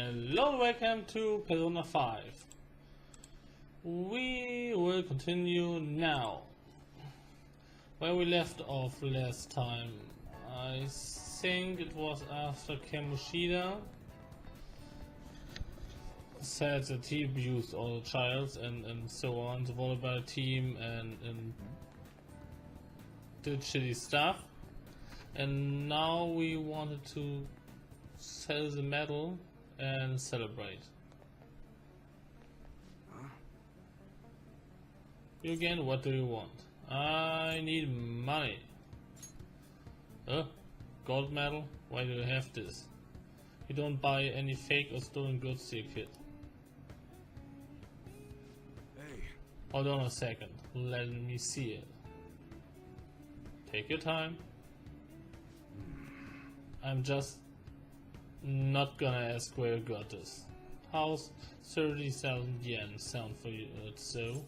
Hello, welcome to Persona 5. We will continue now where we left off last time. I think it was after Kamoshida said that he abused all the childs and so on, the volleyball team, and did shitty stuff. And now we wanted to sell the medal and celebrate. You again, what do you want? I need money. Gold medal? Why do you have this? You don't buy any fake or stolen goods here, kid. Hey. Hold on a second, let me see it. Take your time. I'm just not gonna ask where you got this. How's 30,000 yen sound for you? So?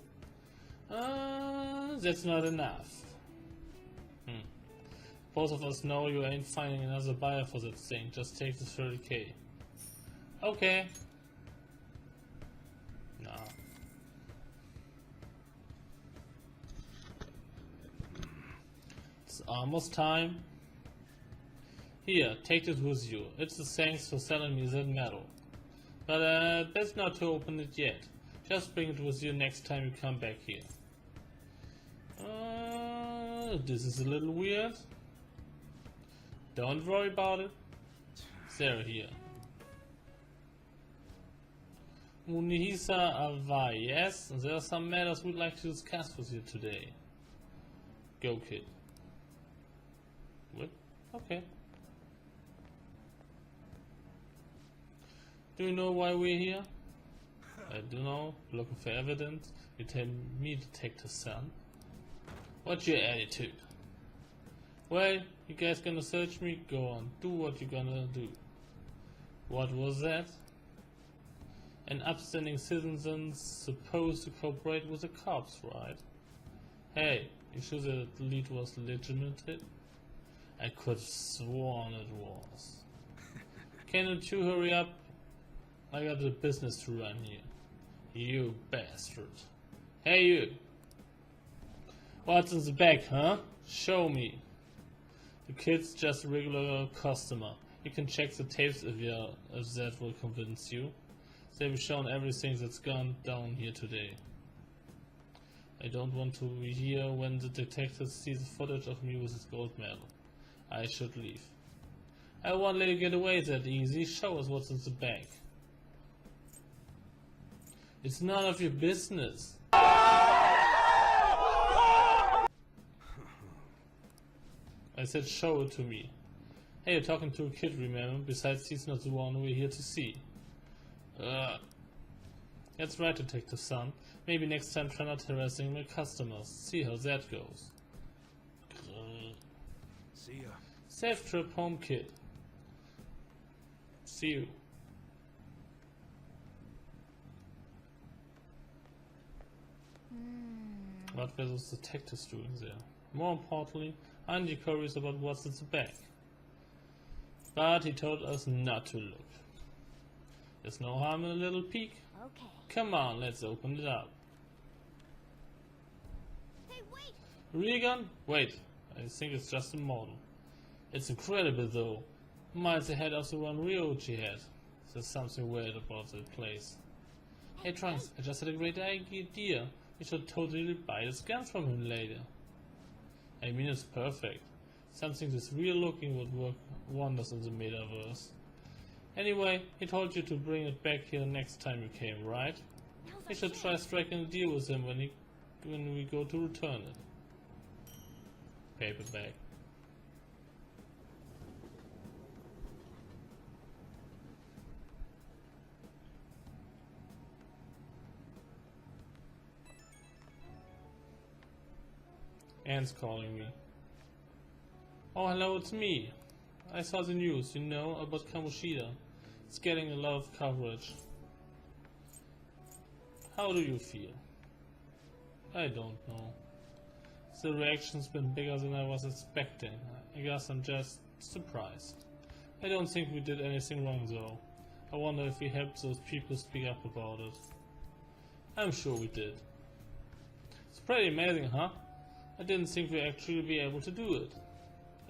That's not enough. Both of us know you ain't finding another buyer for that thing. Just take the 30k. Okay. Nah. It's almost time. Here, take it with you. It's a thanks for selling me that medal. But best not to open it yet. Just bring it with you next time you come back here. This is a little weird. Don't worry about it. There, here. Munihisa Avai, yes? There are some matters we'd like to discuss with you today. Go, kid. What? Okay. Do you know why we're here? I don't know. Looking for evidence. You tell me to take the sun. What's your attitude? Well, you guys gonna search me? Go on. Do what you're gonna do. What was that? An upstanding citizen supposed to cooperate with the cops, right? Hey, you sure that the lead was legitimate? I could have sworn it was. Can you two hurry up? I got a business to run here. You bastard. Hey you! What's in the bag, huh? Show me. The kid's just a regular customer. You can check the tapes if that will convince you. They've shown everything that's gone down here today. I don't want to be here when the detectives see the footage of me with his gold medal. I should leave. I won't let you get away that easy. Show us what's in the bag. It's none of your business. I said show it to me. Hey, you're talking to a kid, remember? Besides, he's not the one we're here to see. That's right, Detective Son. Maybe next time try not harassing my customers. See how that goes. See ya. Safe trip home, kid. See you. What were those detectives doing there? More importantly, aren't you curious about what's in the bag? But he told us not to look. There's no harm in a little peek. Okay. Come on, let's open it up. Hey, wait! Real gun? Wait, I think it's just a model. It's incredible though. Miles ahead of the one Ryoji had. There's something weird about that place. Hey Trunks, I just had a great idea. We should totally buy this gun from him later. I mean, it's perfect. Something this real looking would work wonders in the metaverse. Anyway, he told you to bring it back here next time you came, right? You should try striking a deal with him when we go to return it. Paperback. Anne's calling me. Oh, hello, it's me. I saw the news, you know, about Kamoshida. It's getting a lot of coverage. How do you feel? I don't know. The reaction's been bigger than I was expecting. I guess I'm just surprised. I don't think we did anything wrong though. I wonder if we helped those people speak up about it. I'm sure we did. It's pretty amazing, huh? I didn't think we'd actually be able to do it.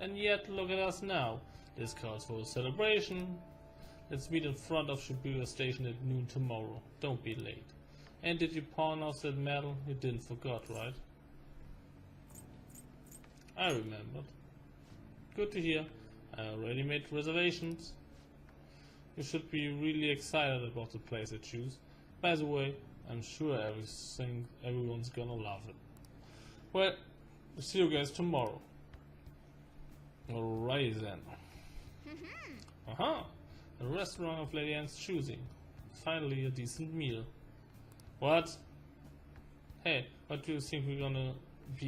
And yet, look at us now. This calls for a celebration. Let's meet in front of Shibuya Station at noon tomorrow. Don't be late. And did you pawn us that medal? You didn't forget, right? I remembered. Good to hear. I already made reservations. You should be really excited about the place I choose. By the way, I'm sure everyone's gonna love it. Well, see you guys tomorrow. Alright then. A restaurant of Lady Anne's choosing. Finally a decent meal. What? Hey, what do you think we're gonna be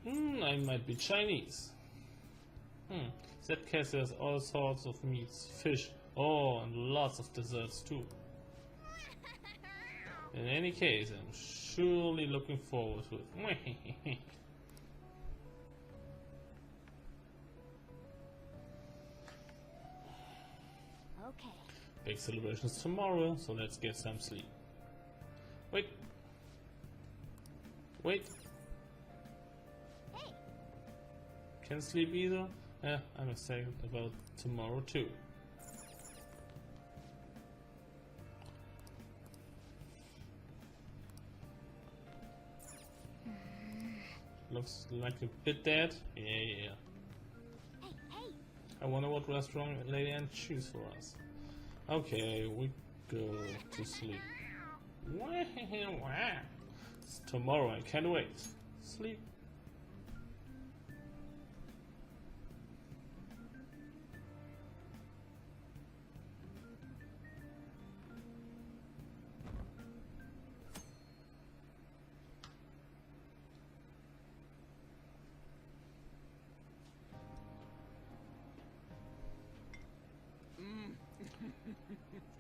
eating? I might be Chinese. That case has all sorts of meats, fish, and lots of desserts too. In any case, I'm surely looking forward to it. Okay. Big celebrations tomorrow, so let's get some sleep. Wait. Hey. Can't sleep either? Yeah, I'm excited about tomorrow too. Looks like a bit dead. Yeah. Hey. I wonder what restaurant Lady Anne choose for us. Okay, we go to sleep. It's tomorrow, I can't wait. Sleep.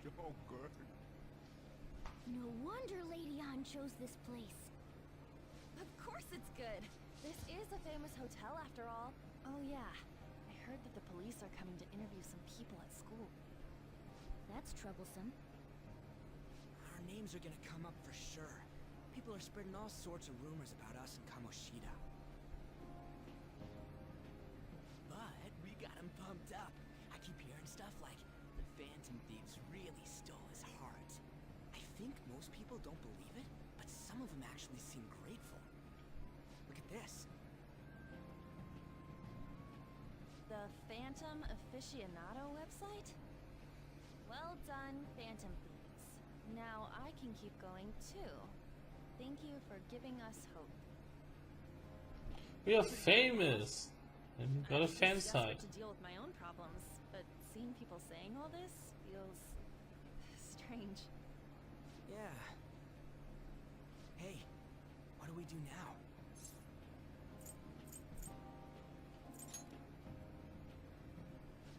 So good. No wonder Lady Anne chose this place. Of course it's good. This is a famous hotel after all. Oh yeah, I heard that the police are coming to interview some people at school. That's troublesome. Our names are gonna come up for sure. People are spreading all sorts of rumors about us in Kamoshida. But we got them pumped up. I keep hearing stuff like the Phantom Thieves really stole his heart. I think most people don't believe it, but some of them actually seem grateful. Look at this. The Phantom Aficionado website? Well done, Phantom Thieves. Now I can keep going too. Thank you for giving us hope. We are famous! And we got a fan I'm site. desperate to deal with my own problems, but seeing people saying all this feels strange. Yeah. Hey, what do we do now?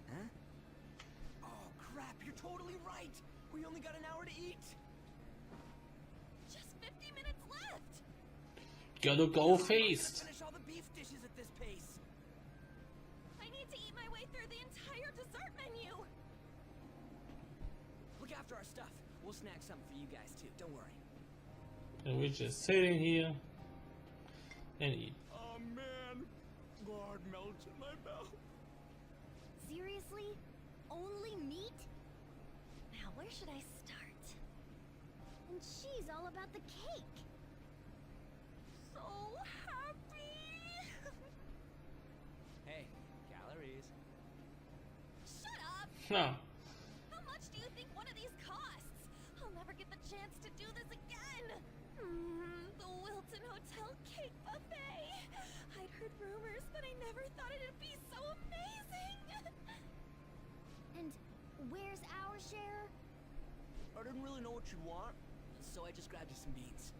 Huh? Oh crap, you're totally right! We only got an hour to eat! Just 50 minutes left! Gotta go I'm gonna feast! finish all the beef dishes at this pace! I need to eat my way through the entire dessert menu! Look after our stuff. We'll snack something for you guys too, don't worry. And we're just sitting here and eat. Oh man, blood melts in my mouth. Seriously? Only meat? Now where should I start? And she's all about the cake. So happy! Hey, calories. Shut up! Now, How much do you think one of these costs? I'll never get the chance to do this again! The Wilton Hotel Cake Buffet! I'd heard rumors, but I never thought it'd be so amazing! And where's our share? I didn't really know what you'd want, so I just grabbed you some beans.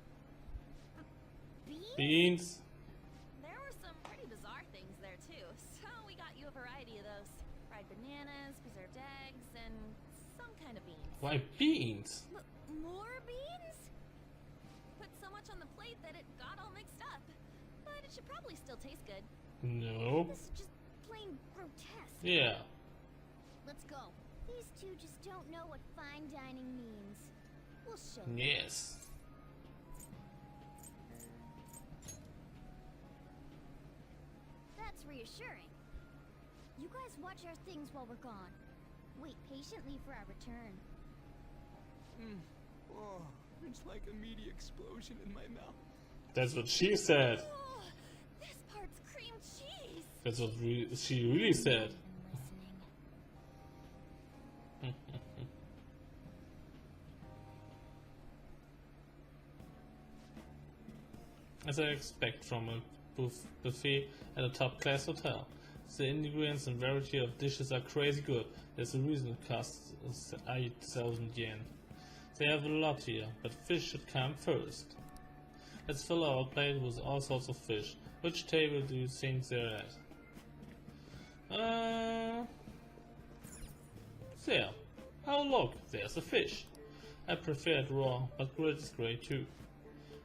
Beans? beans. There were some pretty bizarre things there too, so we got you a variety of those. Fried bananas, preserved eggs, and some kind of beans. Why beans? More beans? Put so much on the plate that it got all mixed up. But it should probably still taste good. No. This is just plain grotesque. Yeah. Let's go. These two just don't know what fine dining means. We'll show them. Yes. That's reassuring. You guys watch our things while we're gone. Wait patiently for our return. Oh, it's like a meaty explosion in my mouth. That's what she said. Oh, this part's cream cheese. That's what she really said. And listening. As I expect from a buffet at a top-class hotel. The ingredients and variety of dishes are crazy good. There's a reason it costs 8,000 yen. They have a lot here, but fish should come first. Let's fill our plate with all sorts of fish. Which table do you think they're at? There. Oh look, there's a fish. I prefer it raw, but grilled is great too.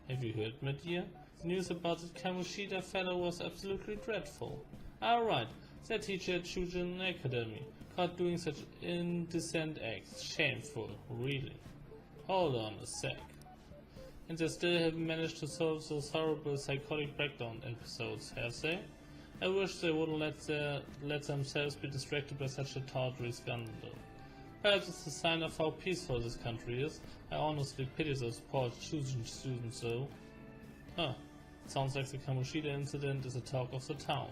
Have you heard, my dear? The news about the Kamoshida fellow was absolutely dreadful. Alright, that teacher at Shujin Academy, caught doing such indecent acts. Shameful, really. Hold on a sec. And they still haven't managed to solve those horrible psychotic breakdown episodes, have they? I wish they wouldn't let themselves be distracted by such a tawdry scandal. Perhaps it's a sign of how peaceful this country is. I honestly pity those poor Shujin students though. Huh. Sounds like the Kamoshida incident is the talk of the town.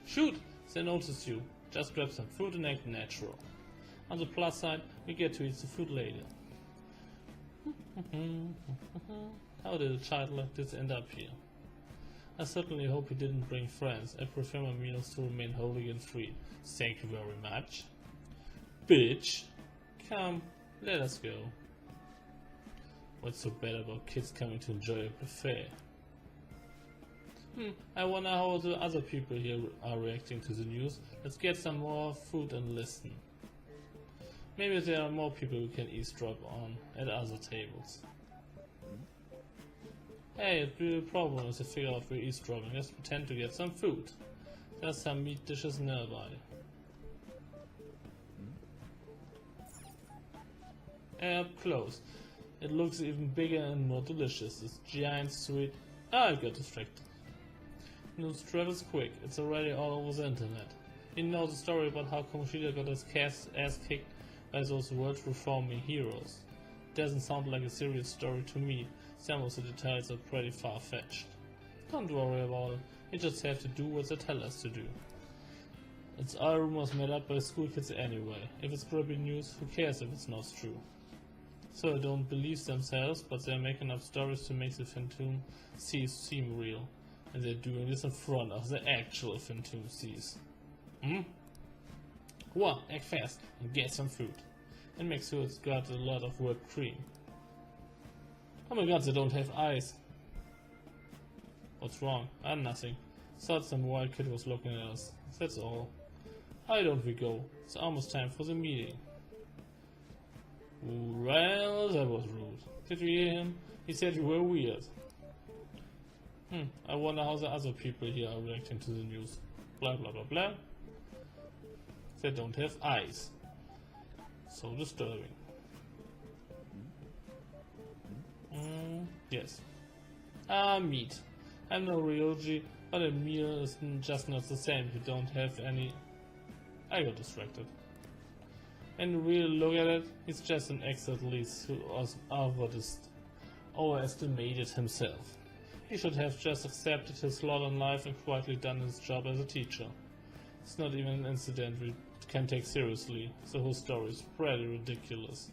Shoot! They noticed you. Just grab some food and act natural. On the plus side, we get to eat the food later. How did a child like this end up here? I certainly hope he didn't bring friends. I prefer my meals to remain holy and free. Thank you very much. Bitch! Come, let us go. What's so bad about kids coming to enjoy a buffet? I wonder how the other people here are reacting to the news. Let's get some more food and listen. Maybe there are more people we can eavesdrop on at other tables. Hey, it's really a problem if they figure out we're eavesdropping. Let's pretend to get some food. There's some meat dishes nearby. Up close. It looks even bigger and more delicious. This giant sweet... I got distracted. News travels quick. It's already all over the internet. You know the story about how Kamoshida got his ass kicked by those world-reforming heroes. It doesn't sound like a serious story to me. Some of the details are pretty far-fetched. Don't worry about it. We just have to do what they tell us to do. It's all rumors made up by school kids anyway. If it's crappy news, who cares if it's not true? So they don't believe themselves, but they're making up stories to make the Phantom Thieves seem real. And they're doing this in front of the actual Phantom Thieves. Go on, act fast and get some food. And make sure it's got a lot of whipped cream. Oh my god, they don't have eyes. What's wrong? Nothing. Thought some wild kid was looking at us. That's all. Why don't we go? It's almost time for the meeting. Well, that was rude. Did you hear him? He said you were weird. I wonder how the other people here are reacting to the news. Blah blah blah blah. They don't have eyes. So disturbing. Yes. Meat. I'm no Ryoji, but a meal is just not the same if you don't have any... I got distracted. When you really look at it, he's just an ex-athlete who overestimated himself. He should have just accepted his lot in life and quietly done his job as a teacher. It's not even an incident we can take seriously. The whole story is pretty ridiculous.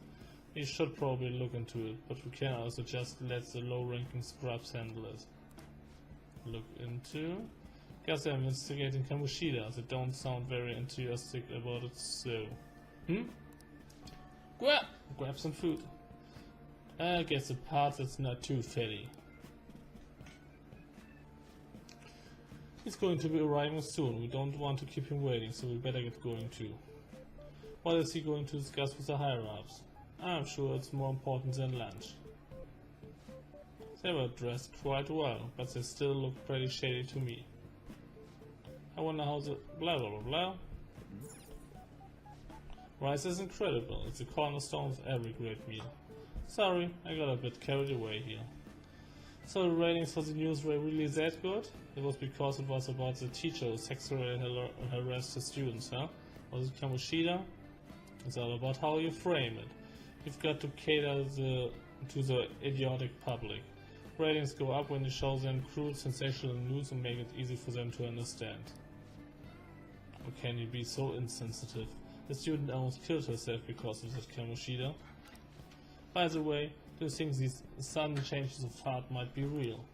We should probably look into it, but we can also just let the low-ranking scrubs handle it. Look into... Guess they're investigating Kamoshida. They don't sound very enthusiastic about it, so... Grab some food. I guess the part that's not too fatty. He's going to be arriving soon. We don't want to keep him waiting, so we better get going too. What is he going to discuss with the higher-ups? I'm sure it's more important than lunch. They were dressed quite well, but they still look pretty shady to me. I wonder how the blah blah blah blah. Rice is incredible. It's a cornerstone of every great meal. Sorry, I got a bit carried away here. So the ratings for the news were really that good? It was because it was about the teacher who sexually harassed the students, huh? Was it Kamoshida? It's all about how you frame it. You've got to cater to the idiotic public. Ratings go up when you show them crude, sensational news and make it easy for them to understand. How can you be so insensitive? The student almost killed herself because of that Kamoshida. By the way, do you think these sudden changes of heart might be real?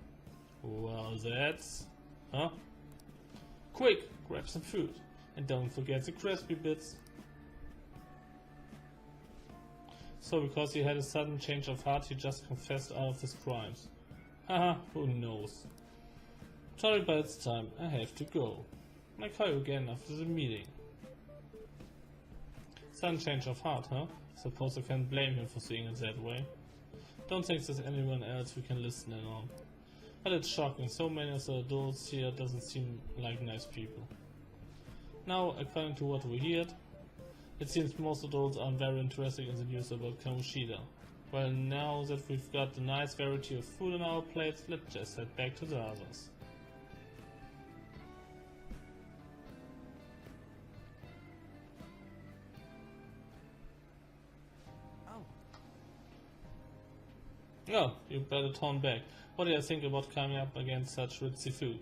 Well, that's... Huh? Quick! Grab some food. And don't forget the crispy bits. So because he had a sudden change of heart, he just confessed all of his crimes. Haha, who knows. Sorry, but it's time. I have to go. I'll call you again after the meeting. Sudden change of heart, huh? Suppose I can't blame him for seeing it that way. Don't think there's anyone else we can listen in on. But it's shocking, so many of the adults here doesn't seem like nice people. Now, according to what we heard, it seems most adults aren't very interested in the news about Kamoshida. Well, now that we've got a nice variety of food on our plates, let's just head back to the others. Oh, you better turn back. What do you think about coming up against such ritzy food?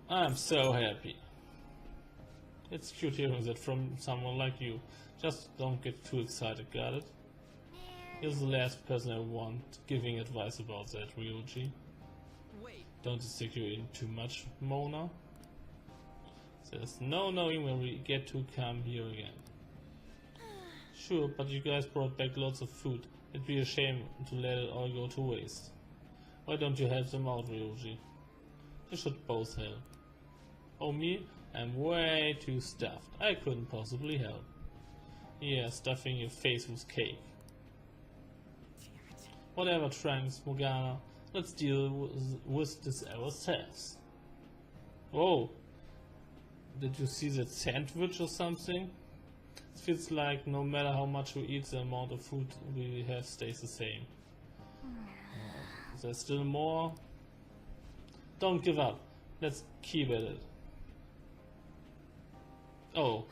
I'm so happy. It's cute hearing that from someone like you. Just don't get too excited, got it? You're the last person I want giving advice about that, Ryuji. Wait, Don't you think you're in too much, Mona? There's no knowing when we get to come here again. Sure, but you guys brought back lots of food. It'd be a shame to let it all go to waste. Why don't you help them out, Ryuji? You should both help. Oh, me? I'm way too stuffed. I couldn't possibly help. Yeah, stuffing your face with cake. damn it. Whatever, Trunks, Morgana. Let's deal with this ourselves. Whoa! Did you see that sandwich or something? It feels like no matter how much we eat, the amount of food we have stays the same. Is there still more? Don't give up. Let's keep at it. Oh,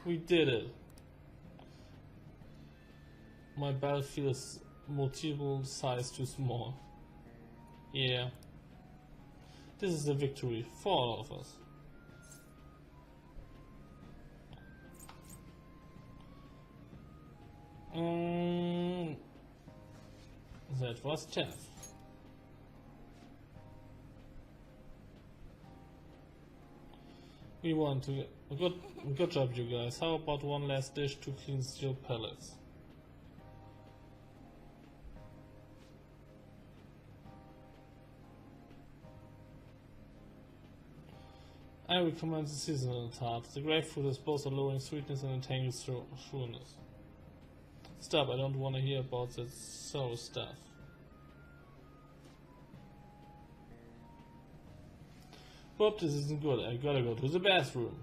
we did it. My belt feels multiple size too small. Yeah. This is a victory for all of us. That was tough. We want to good job, you guys. How about one last dish to cleanse your palates? I recommend the seasonal tart. The grapefruit is both a lowering sweetness and a tangy sourness. Stop, I don't want to hear about that sour stuff. Bob, this isn't good. I gotta go to the bathroom.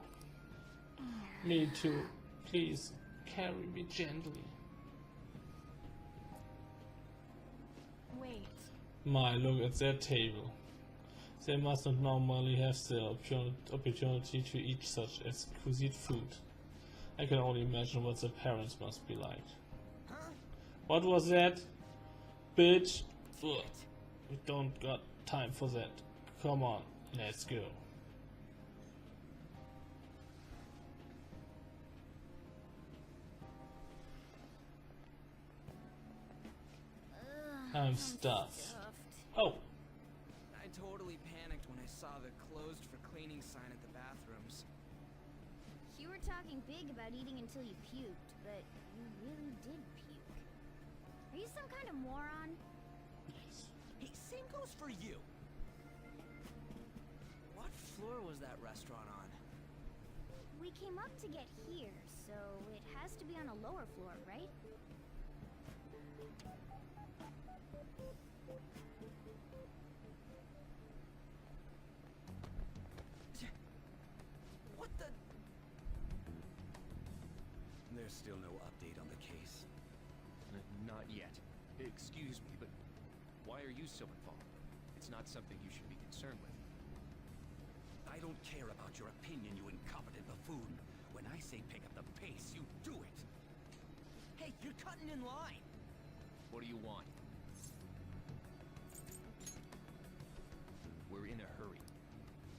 Me too. Please, carry me gently. Wait. My, look at that table. They must not normally have the opportunity to eat such exquisite food. I can only imagine what their parents must be like. Huh? What was that? Bitch! Ugh. We don't got time for that. Come on, let's go. I'm stuffed. Oh! I totally panicked when I saw the closed for cleaning sign at the bathrooms. You were talking big about eating until you puked, but you really did puke. Are you some kind of moron? Hey, same goes for you. What floor was that restaurant on? We came up to get here, so it has to be on a lower floor, right? There's still no update on the case. Not yet. Excuse me, but why are you so involved? It's not something you should be concerned with. I don't care about your opinion, you incompetent buffoon. When I say pick up the pace, you do it. Hey, you're cutting in line. What do you want? We're in a hurry.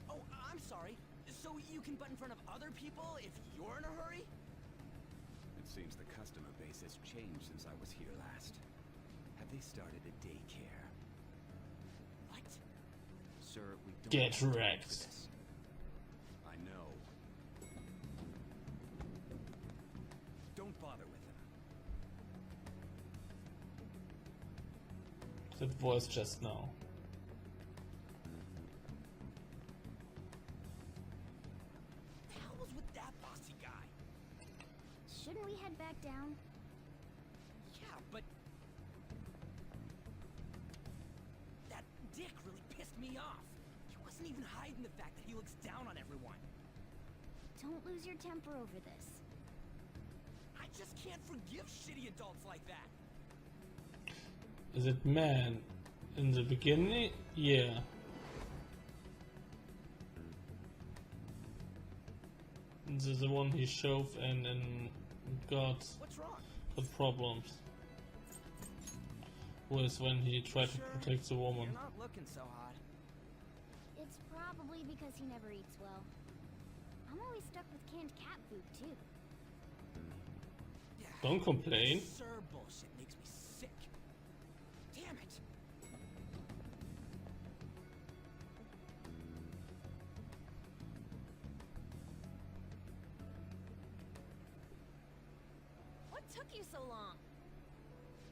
Oh, I'm sorry. So you can butt in front of other people if you're in a hurry? It seems the customer base has changed since I was here last. Have they started a daycare? What? Sir, we don't Get have time for wrecked. this. I know. Don't bother with them. That voice just now. The hell was with that bossy guy? Shouldn't we head back down? Yeah, but... that dick really pissed me off. He wasn't even hiding the fact that he looks down on everyone. Don't lose your temper over this. I just can't forgive shitty adults like that. Is it man? In the beginning? Yeah. The one he shoved and got What's wrong? problems was when he tried to Sure, protect the woman. You're not looking so hot. It's probably because he never eats well. I'm always stuck with canned cat food, too. Yeah. Don't complain. Sir bullshit makes me sick. Damn it. What took you so long?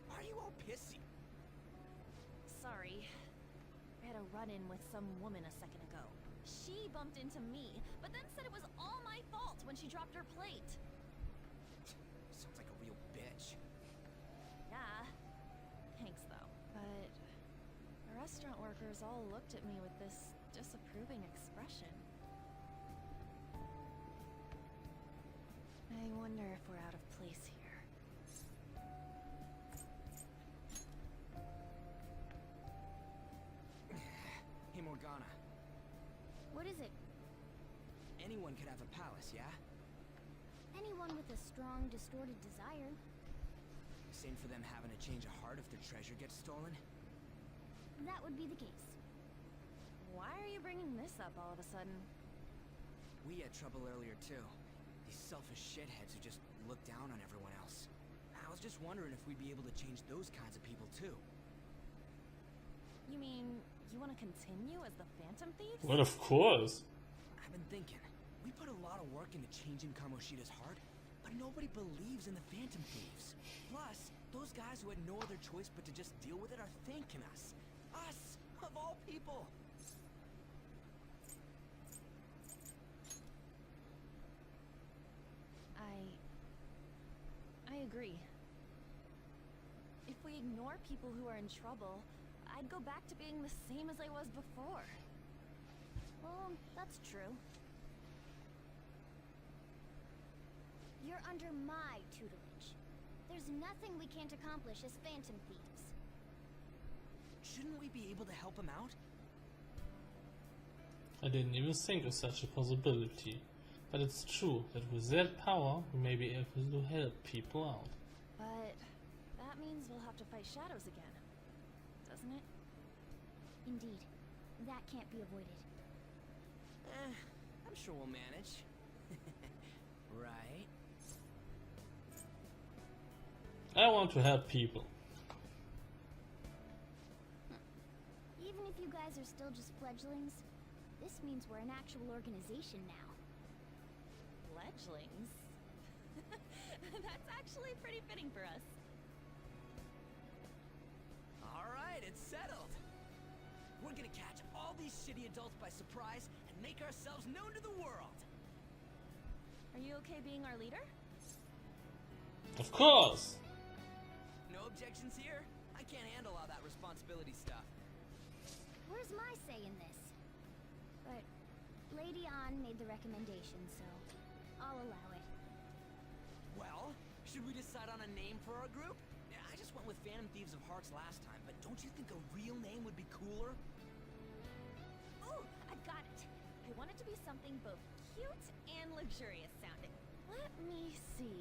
Why are you all pissy? Sorry. I had a run-in with some woman a second ago. She bumped into me, but then said it was all my fault when she dropped her plate. Sounds like a real bitch. Yeah. Thanks, though. But the restaurant workers all looked at me with this disapproving expression. I wonder if we're out of place here. Hey, Morgana. What is it? Anyone could have a palace, yeah? Anyone with a strong, distorted desire. Same for them having to change a heart if their treasure gets stolen? That would be the case. Why are you bringing this up all of a sudden? We had trouble earlier, too. These selfish shitheads who just look down on everyone else. I was just wondering if we'd be able to change those kinds of people, too. You mean you want to continue as the Phantom Thieves? Well, of course. I've been thinking. We put a lot of work into changing Kamoshida's heart, but nobody believes in the Phantom Thieves. Plus, those guys who had no other choice but to just deal with it are thanking us. Us, of all people. I agree. If we ignore people who are in trouble, I'd go back to being the same as I was before. Well, that's true. You're under my tutelage. There's nothing we can't accomplish as Phantom Thieves. Shouldn't we be able to help him out? I didn't even think of such a possibility. But it's true that with that power, we may be able to help people out. But that means we'll have to fight shadows again, doesn't it? Indeed. That can't be avoided. I'm sure we'll manage. Right? I want to help people. Even if you guys are still just fledglings, this means we're an actual organization now. Fledglings? That's actually pretty fitting for us. Alright, it's settled. We're gonna catch all these shitty adults by surprise and make ourselves known to the world. Are you okay being our leader? Of course! No objections here? I can't handle all that responsibility stuff. Where's my say in this? But Lady An made the recommendation, so I'll allow it. Well, Should we decide on a name for our group? Yeah, I just went with Phantom Thieves of Hearts last time, but don't you think a real name would be cooler? Ooh, I've got it. I want it to be something both cute and luxurious sounding. Let me see.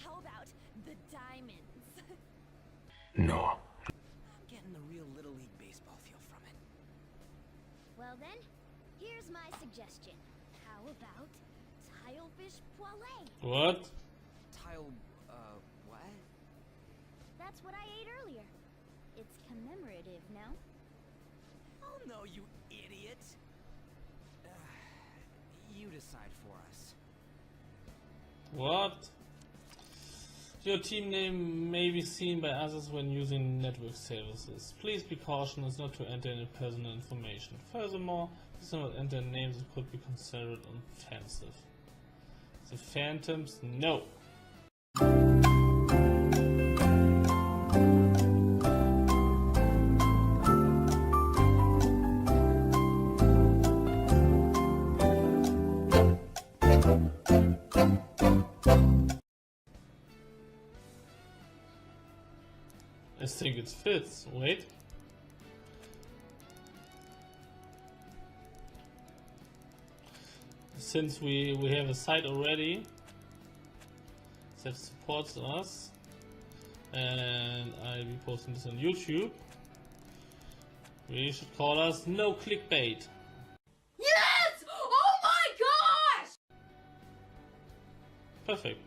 How about the Diamonds? No. I'm getting the real Little League Baseball feel from it. Well then, here's my suggestion. How about Tilefish Poêlée? What? Tile, what? That's what I ate earlier. It's commemorative, no? Oh no, you idiot! You decide for us. What? Your team name may be seen by others when using network services. Please be cautious not to enter any personal information. Furthermore, please do not enter names that could be considered offensive. The Phantoms, no. I think it fits. Wait. Since we have a site already that supports us, and I'll be posting this on YouTube, we should call us No Clickbait. Yes! Oh my gosh! Perfect.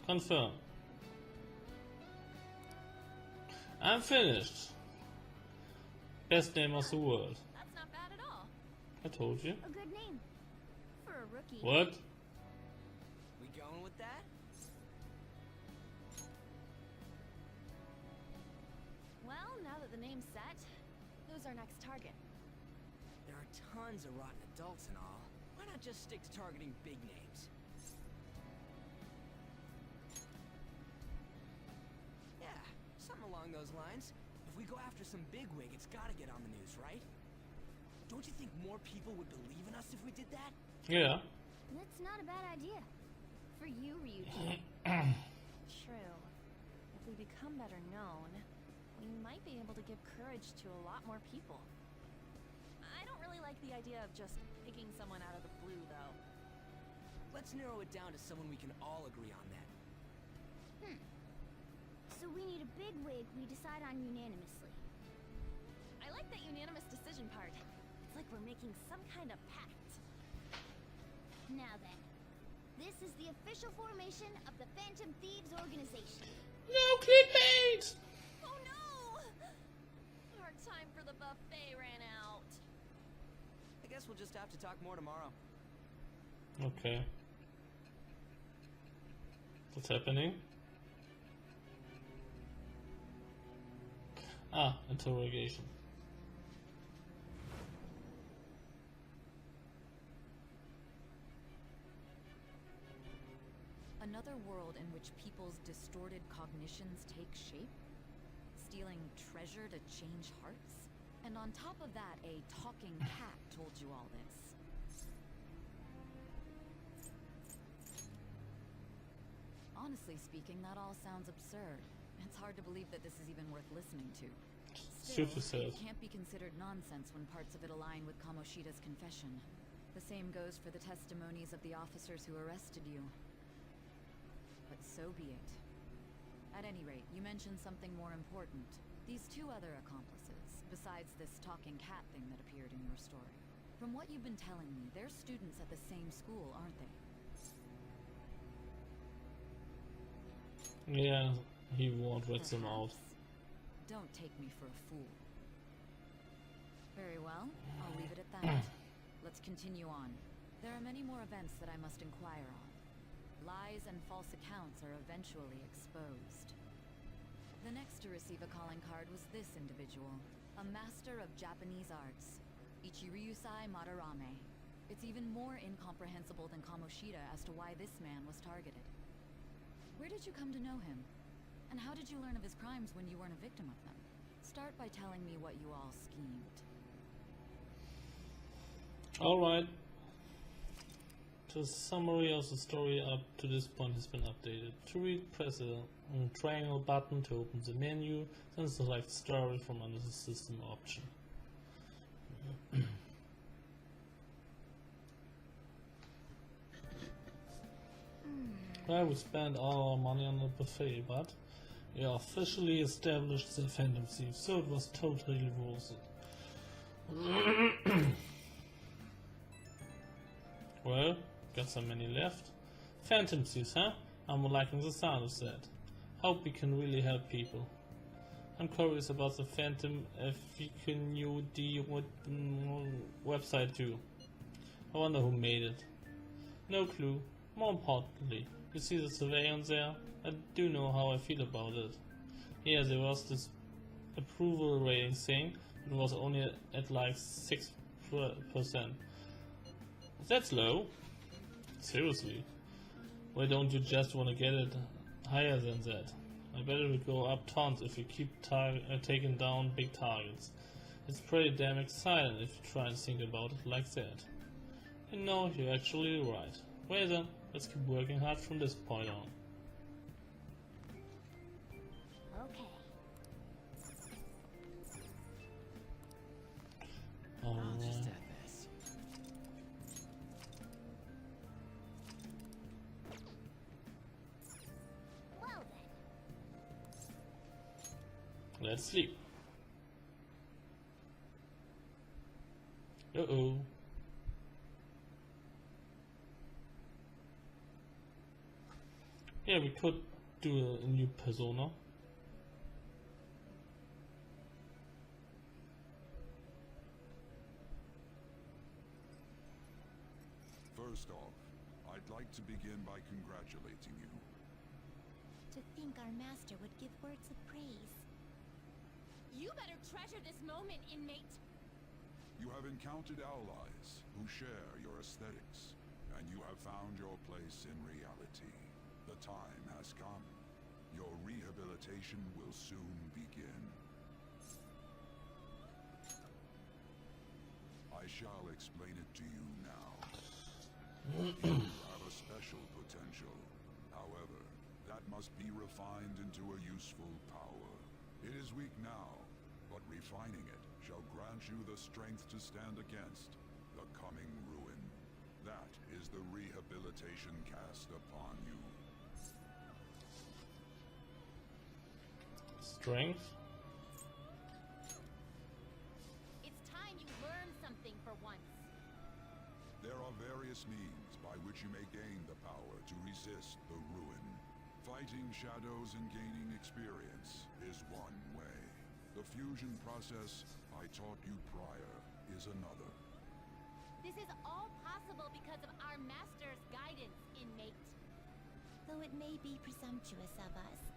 Confirm. I'm finished. Best name of the world. That's not bad at all. I told you. A good name. For a rookie. What? We going with that? Well, now that the name's set, who's our next target? There are tons of rotten adults and all. Why not just stick to targeting big names? Yeah, something along those lines. If we go after some bigwig, it's gotta get on the news, right? Don't you think more people would believe in us if we did that? Yeah. That's not a bad idea. For you, Ryuji. True. If we become better known, we might be able to give courage to a lot more people. I don't really like the idea of just picking someone out of the blue, though. Let's narrow it down to someone we can all agree on then. So we need a big wig we decide on unanimously. I like that unanimous decision part. It's like we're making some kind of pact. Now then, this is the official formation of the Phantom Thieves organization. No clickbait! Oh no! Our time for the buffet ran out. I guess we'll just have to talk more tomorrow. Okay. What's happening? Ah, interrogation. Another world in which people's distorted cognitions take shape? Stealing treasure to change hearts? And on top of that, a talking cat told you all this. Honestly speaking, that all sounds absurd. It's hard to believe that this is even worth listening to. Still, Shoot yourself. it can't be considered nonsense when parts of it align with Kamoshida's confession. The same goes for the testimonies of the officers who arrested you. But so be it. At any rate, you mentioned something more important. These two other accomplices, besides this talking cat thing that appeared in your story. From what you've been telling me, they're students at the same school, aren't they? Yeah, he won't rat them out. Don't take me for a fool. Very well, I'll leave it at that. Let's continue on. There are many more events that I must inquire on. Lies and false accounts are eventually exposed. The next to receive a calling card was this individual, a master of Japanese arts, Ichiryusai Madarame. It's even more incomprehensible than Kamoshida as to why this man was targeted. Where did you come to know him? And how did you learn of his crimes when you weren't a victim of them? Start by telling me what you all schemed. Alright. The summary of the story up to this point has been updated. To read, press the triangle button to open the menu, then select story from under the system option. Well, we spent all our money on the buffet, but we officially established the Phantom Thief, so it was totally worth it. Well, got so many left. Phantom Thieves, huh? I'm liking the sound of that. Hope we can really help people. I'm curious about the Phantom FQD website too. I wonder who made it. No clue. More importantly, you see the survey on there? I do know how I feel about it. Yeah, there was this approval rating thing. It was only at like 6%. That's low. Seriously. Why don't you just want to get it higher than that? I bet it will go up tons if you keep taking down big targets. It's pretty damn exciting if you try and think about it like that. You know, you're actually right. Well then, let's keep working hard from this point on. Okay. I'll just add this. Well then. Let's sleep. Uh-oh. Yeah, we could do a new persona. First off, I'd like to begin by congratulating you. To think our master would give words of praise. You better treasure this moment, inmate. You have encountered allies who share your aesthetics, and you have found your place in reality. The time has come. Your rehabilitation will soon begin. I shall explain it to you now. You have a special potential. However, that must be refined into a useful power. It is weak now, but refining it shall grant you the strength to stand against the coming ruin. That is the rehabilitation cast upon you. Strength? It's time you learn something for once. There are various means by which you may gain the power to resist the ruin. Fighting shadows and gaining experience is one way. The fusion process I taught you prior is another. This is all possible because of our master's guidance, inmate. Though it may be presumptuous of us,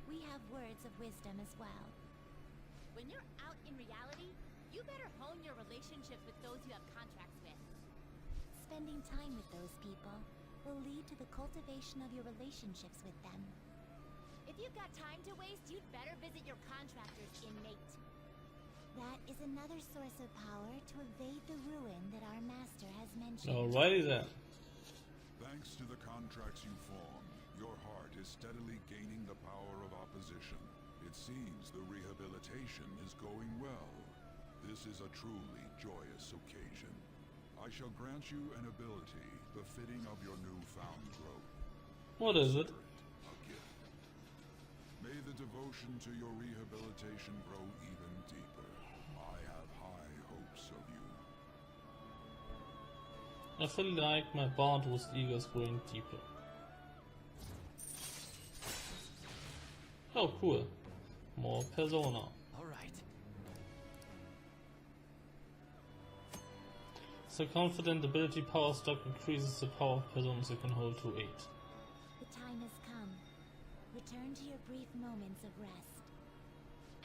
we have words of wisdom as well. When you're out in reality, you better hone your relationships with those you have contracts with. Spending time with those people will lead to the cultivation of your relationships with them. If you've got time to waste, you'd better visit your contractors, inmate. That is another source of power to evade the ruin that our master has mentioned. Alrighty then. Thanks to the contracts you formed, your heart is steadily gaining the power of opposition. It seems the rehabilitation is going well. This is a truly joyous occasion. I shall grant you an ability befitting of your newfound growth. What is it? A gift. May the devotion to your rehabilitation grow even deeper. I have high hopes of you. I feel like my bond with Igor is growing deeper. Oh, cool. More persona. All right. The confident ability power stock increases the power of personas you can hold to 8. The time has come. Return to your brief moments of rest.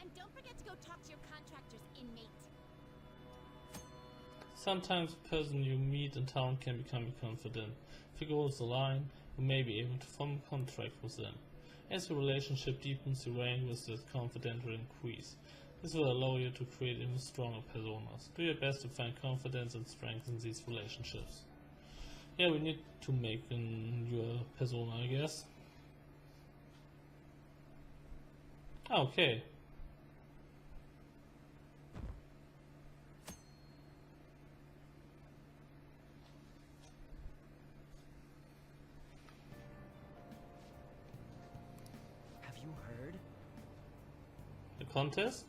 And don't forget to go talk to your contractors, inmate. Sometimes a person you meet in town can become confident. If you go with the line, you may be able to form a contract with them. As your relationship deepens, your rank with this confident will increase. This will allow you to create even stronger personas. Do your best to find confidence and strengthen these relationships. Yeah, we need to make a newer persona, I guess. Okay. Have you heard? The contest?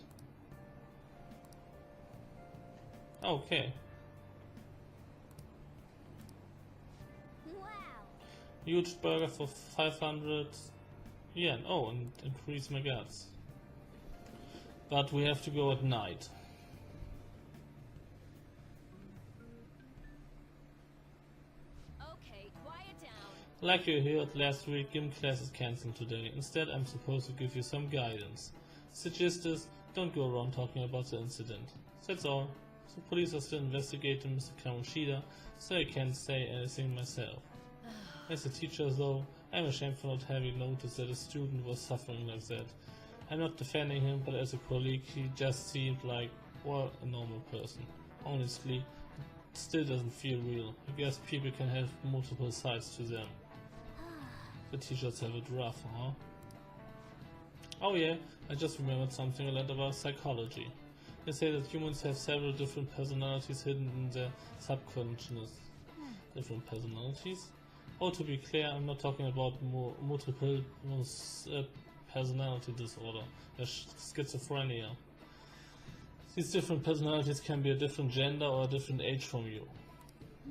Okay. Wow. Huge burger for 500 yen. Oh, and increase my guts. But we have to go at night. Okay, quiet down. Like you heard last week, gym class is cancelled today. Instead, I'm supposed to give you some guidance. Suggest is, don't go around talking about the incident. That's all. The police are still investigating Mr. Kamoshida, so I can't say anything myself. As a teacher, though, I'm ashamed for not having noticed that a student was suffering like that. I'm not defending him, but as a colleague, he just seemed like, well, a normal person. Honestly, it still doesn't feel real. I guess people can have multiple sides to them. The teachers have it rough, huh? Oh yeah, I just remembered something a lot about psychology. They say that humans have several different personalities hidden in their subconscious. Different personalities? Oh, to be clear, I'm not talking about multiple personality disorder, schizophrenia. These different personalities can be a different gender or a different age from you.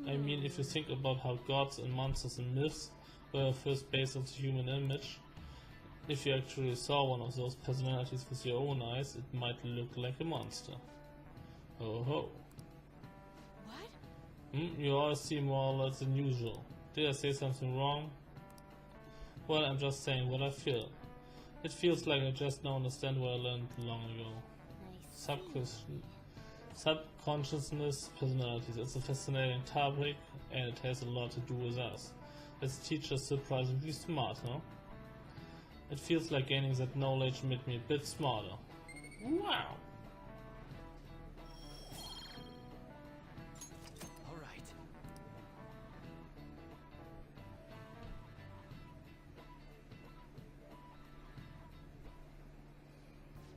I mean, if you think about how gods and monsters and myths were first based on the human image, if you actually saw one of those personalities with your own eyes, it might look like a monster. Ho ho. What? You always seem more alert than usual. Did I say something wrong? Well, I'm just saying what I feel. It feels like I just now understand what I learned long ago. Subconsciousness personalities. It's a fascinating topic, and it has a lot to do with us. As teachers, surprisingly smart, huh? It feels like gaining that knowledge made me a bit smarter. Wow! All right.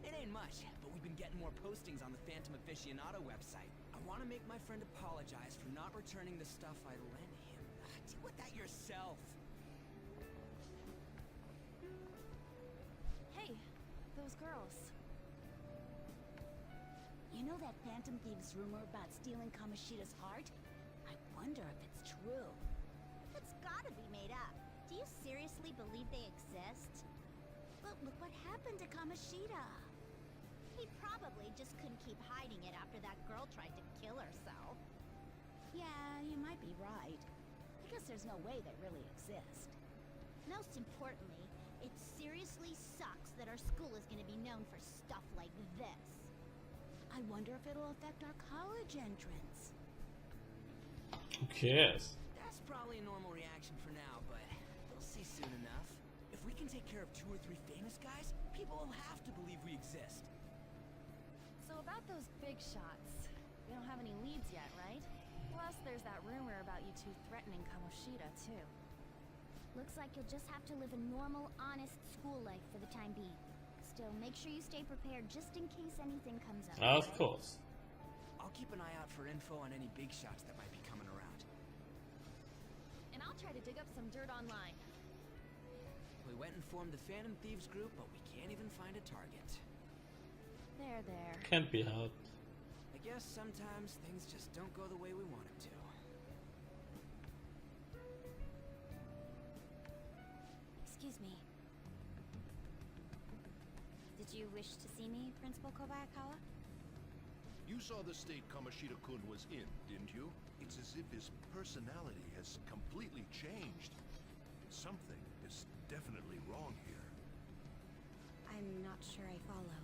It ain't much, but we've been getting more postings on the Phantom Aficionado website. I want to make my friend apologize for not returning the stuff I lent him. Deal with that yourself. Hey, those girls. You know that Phantom Thieves rumor about stealing Kamoshida's heart? I wonder if it's true. It's gotta be made up. Do you seriously believe they exist? But look what happened to Kamoshida. He probably just couldn't keep hiding it after that girl tried to kill herself. Yeah, you might be right. I guess there's no way they really exist. Most importantly, it seriously sucks that our school is gonna be known for stuff like this. I wonder if it'll affect our college entrance. Who cares? That's probably a normal reaction for now, but they'll see soon enough. If we can take care of 2 or 3 famous guys, people will have to believe we exist. So about those big shots, we don't have any leads yet, right? Plus, there's that rumor about you two threatening Kamoshida, too. Looks like you'll just have to live a normal, honest school life for the time being. Still, make sure you stay prepared just in case anything comes up. Of okay? course. I'll keep an eye out for info on any big shots that might be coming around. And I'll try to dig up some dirt online. We went and formed the Phantom Thieves group, but we can't even find a target. There. Can't be helped. I guess sometimes things just don't go the way we want them to. Excuse me. Did you wish to see me, Principal Kobayakawa? You saw the state Kamoshida-kun was in, didn't you? It's as if his personality has completely changed. Something is definitely wrong here. I'm not sure I follow.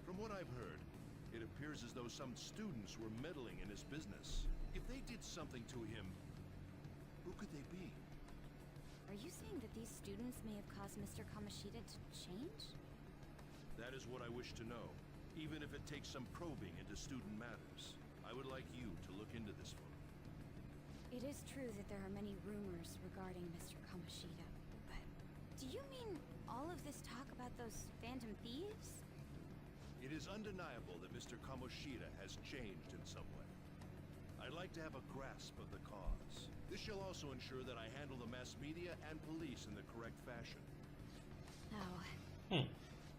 From what I've heard, it appears as though some students were meddling in his business. If they did something to him, who could they be? Are you saying that these students may have caused Mr. Kamoshida to change? That is what I wish to know. even if it takes some probing into student matters. I would like you to look into this for me. It is true that there are many rumors regarding Mr. Kamoshida, but do you mean all of this talk about those phantom thieves? It is undeniable that Mr. Kamoshida has changed in some way. I'd like to have a grasp of the cause. This shall also ensure that I handle the mass media and police in the correct fashion. Oh.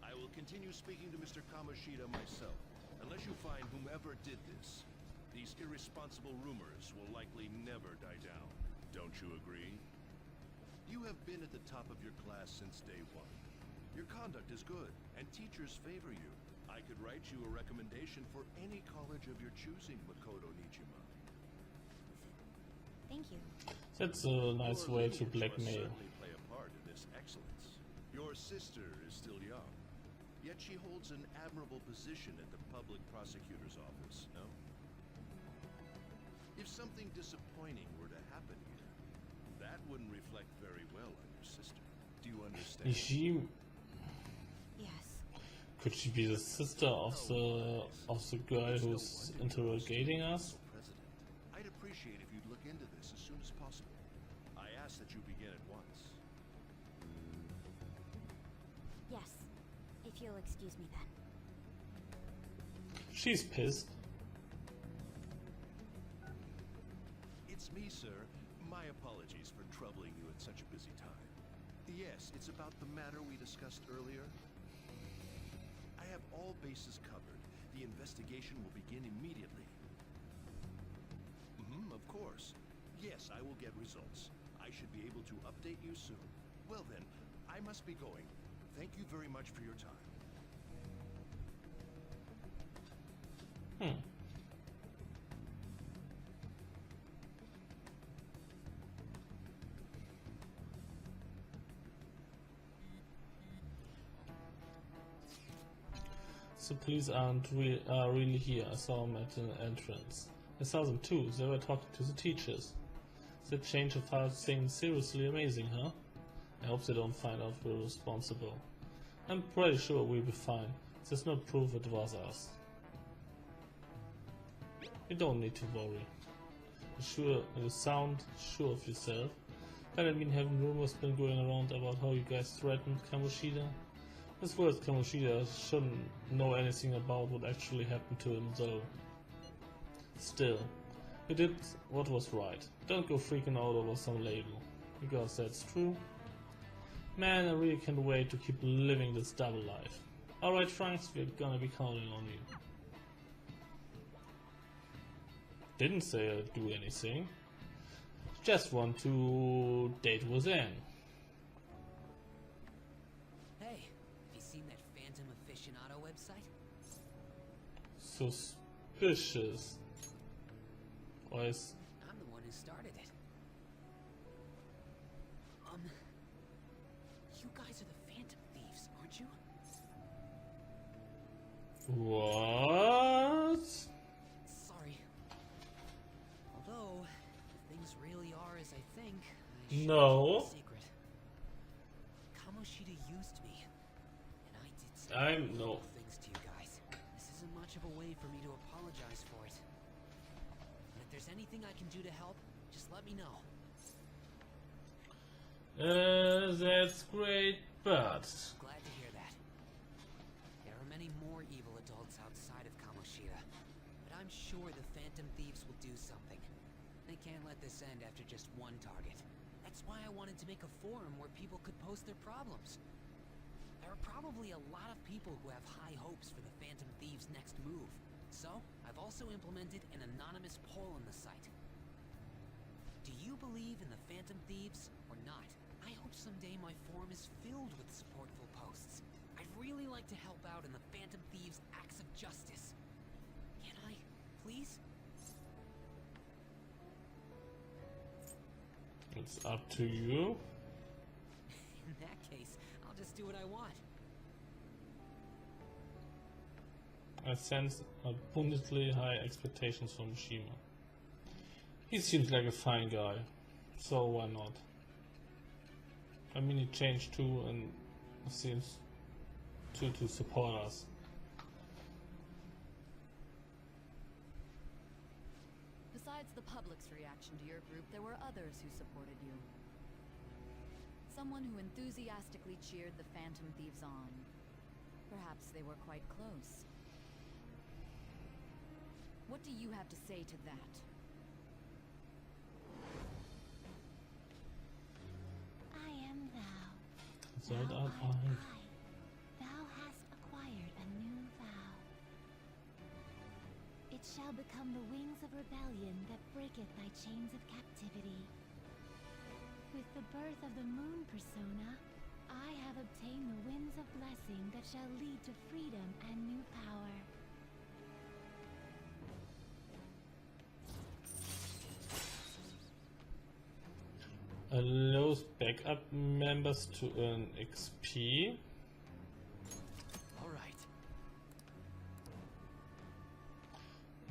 I will continue speaking to Mr. Kamoshida myself. Unless you find whomever did this, these irresponsible rumors will likely never die down. Don't you agree? You have been at the top of your class since day one. Your conduct is good, and teachers favor you. I could write you a recommendation for any college of your choosing, Makoto Nijima. Thank you. That's a nice Your way to lineage blackmail. must certainly play a part in this excellence. Your sister is still young, yet she holds an admirable position at the public prosecutor's office, no? If something disappointing were to happen here, that wouldn't reflect very well on your sister. Do you understand? Is she? Yes. Could she be the sister of the girl who's interrogating us? President, I'd appreciate if you'd look into this as soon as possible. I ask that you begin at once. Yes. If you'll excuse me then. She's pissed. It's me, sir. My apologies for troubling you at such a busy time. Yes, it's about the matter we discussed earlier. I have all bases covered. The investigation will begin immediately. Of course. Yes, I will get results. I should be able to update you soon. Well then, I must be going. Thank you very much for your time. The police are really here. I saw them at the entrance. I saw them too. They were talking to the teachers. That change of heart seems seriously amazing, huh? I hope they don't find out we're responsible. I'm pretty sure we'll be fine. There's no proof it was us. You don't need to worry. You sound sure of yourself. But I mean, haven't rumors been going around about how you guys threatened Kamoshida? As well as Kamoshida shouldn't know anything about what actually happened to him though. Still, you did what was right. Don't go freaking out over some label. Because that's true. Man, I really can't wait to keep living this double life. Alright Franks, we're gonna be counting on you. Didn't say I'd do anything. Just want to date with Anne. Hey, have you seen that Phantom Aficionado website? Suspicious. Or is... I'm the one who started it. You guys are the Phantom Thieves, aren't you? What? Sorry. Although, if things really are as I think, I should No. keep a secret. Kamoshida used me, and I did some I'm no. awful things to you guys. This isn't much of a way for me to apologize for it. And if there's anything I can do to help, just let me know. That's great, but... Glad to hear that. There are many more evil adults outside of Kamoshida, but I'm sure the Phantom Thieves will do something. They can't let this end after just one target. That's why I wanted to make a forum where people could post their problems. There are probably a lot of people who have high hopes for the Phantom Thieves' next move, so I've also implemented an anonymous poll on the site. Do you believe in the Phantom Thieves or not? I hope someday my forum is filled with supportful posts. I'd really like to help out in the Phantom Thieves' acts of justice. Can I, please? It's up to you. In that case, I'll just do what I want. I sense abundantly high expectations from Shima. He seems like a fine guy, so why not? I mean, he changed too and seems to support us. Besides the public's reaction to your group, there were others who supported you. Someone who enthusiastically cheered the Phantom Thieves on. Perhaps they were quite close. What do you have to say to that? I am thou. So Thou that art I. Thou hast acquired a new vow. It shall become the wings of rebellion that breaketh thy chains of captivity. With the birth of the moon persona, I have obtained the winds of blessing that shall lead to freedom and new power. Allows backup members to earn XP. Alright.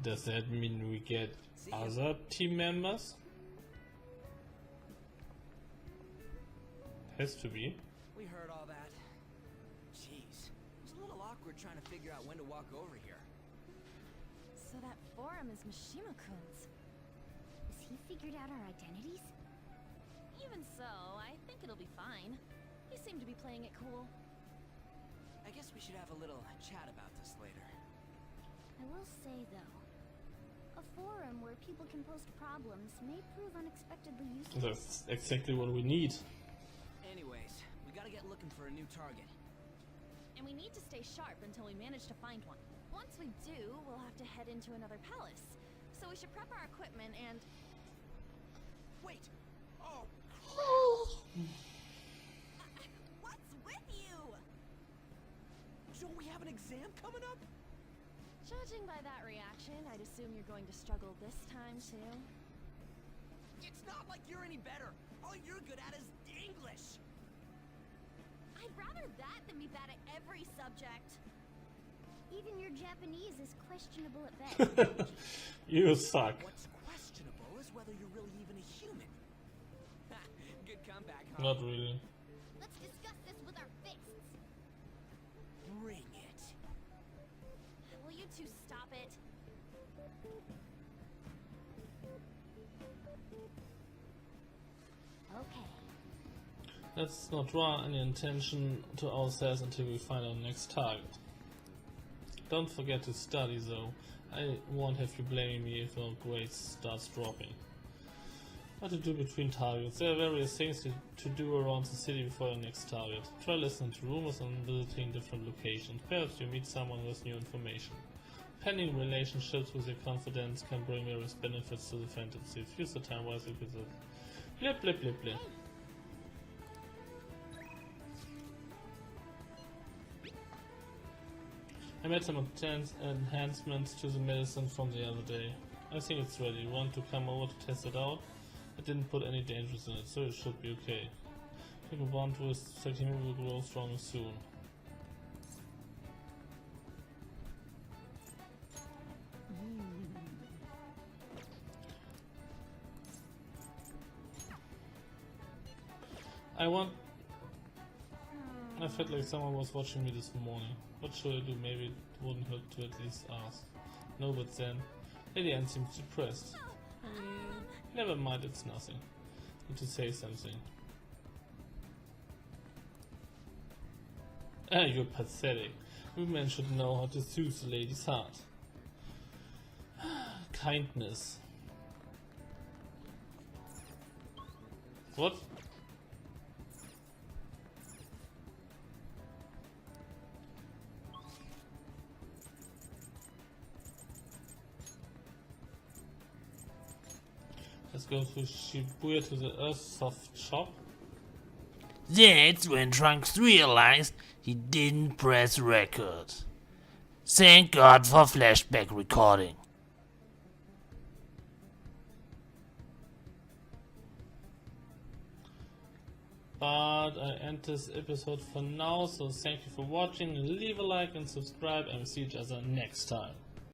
Does that mean we get other team members? Has to be. We heard all that. Jeez. It was a little awkward trying to figure out when to walk over here. So that forum is Mishima-kun's. Has he figured out our identities? Even so, I think it'll be fine. He seemed to be playing it cool. I guess we should have a little chat about this later. I will say, though, a forum where people can post problems may prove unexpectedly useful. That's exactly what we need. Anyways, we gotta get looking for a new target. And we need to stay sharp until we manage to find one. Once we do, we'll have to head into another palace. So we should prep our equipment and... Wait! Oh! What's with you? Don't we have an exam coming up? Judging by that reaction, I'd assume you're going to struggle this time too. It's not like you're any better. All you're good at is English. I'd rather that than be bad at every subject. Even your Japanese is questionable at best. You suck. What's questionable is whether you're really even a human. Good comeback, huh? Not really. Let's discuss this with our fists. Bring it. Will you two stop it? Okay. Let's not draw any attention to ourselves until we find our next target. Don't forget to study though. I won't have you blaming me if our grades starts dropping. What to do between targets? There are various things to do around the city before your next target. Try listening to rumors and visiting different locations. Perhaps you meet someone with new information. Pending relationships with your confidants can bring various benefits to the Phantom Thieves. Use the time wisely because of blip blip blip blip. I made some enhancements to the medicine from the other day. I think it's ready. You want to come over to test it out? I didn't put any dangers in it, so it should be okay. People bond with Facecam will grow stronger soon. I felt like someone was watching me this morning. What should I do? Maybe it wouldn't hurt to at least ask. No, but then Lady Anne seems depressed. Never mind, it's nothing. Need to say something. Ah, you're pathetic. Women should know how to soothe a lady's heart. Kindness. What? Let's go to Shibuya to the Earthsoft shop. That's when Trunks realized he didn't press record. Thank God for flashback recording. But I end this episode for now, so thank you for watching, leave a like and subscribe, and we see each other next time.